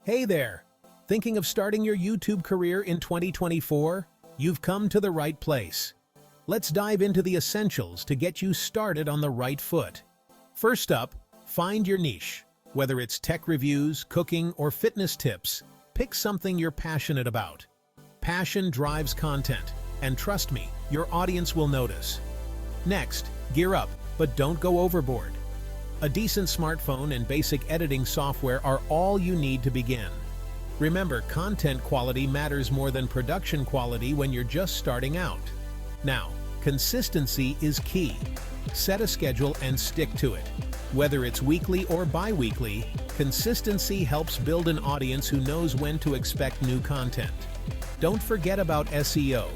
Hey there! Thinking of starting your YouTube career in 2024? You've come to the right place. Let's dive into the essentials to get you started on the right foot. First up, find your niche. Whether it's tech reviews, cooking, or fitness tips, pick something you're passionate about. Passion drives content, and trust me, your audience will notice. Next, gear up, but don't go overboard. A decent smartphone and basic editing software are all you need to begin. Remember, content quality matters more than production quality when you're just starting out. Now, consistency is key. Set a schedule and stick to it. Whether it's weekly or bi-weekly, consistency helps build an audience who knows when to expect new content. Don't forget about SEO.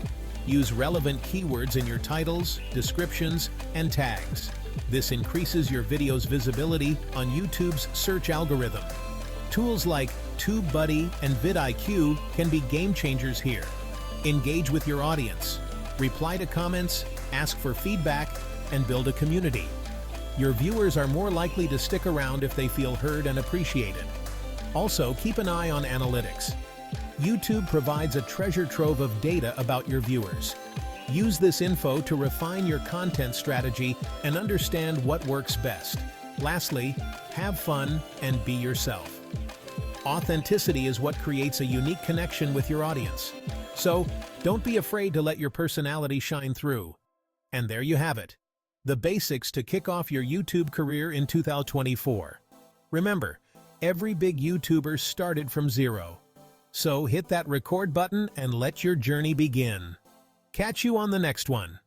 Use relevant keywords in your titles, descriptions, and tags. This increases your video's visibility on YouTube's search algorithm. Tools like TubeBuddy and vidIQ can be game changers here. Engage with your audience, reply to comments, ask for feedback, and build a community. Your viewers are more likely to stick around if they feel heard and appreciated. Also, keep an eye on analytics. YouTube provides a treasure trove of data about your viewers. Use this info to refine your content strategy and understand what works best. Lastly, have fun and be yourself. Authenticity is what creates a unique connection with your audience. So, don't be afraid to let your personality shine through. And there you have it. The basics to kick off your YouTube career in 2024. Remember, every big YouTuber started from zero. So hit that record button and let your journey begin. Catch you on the next one.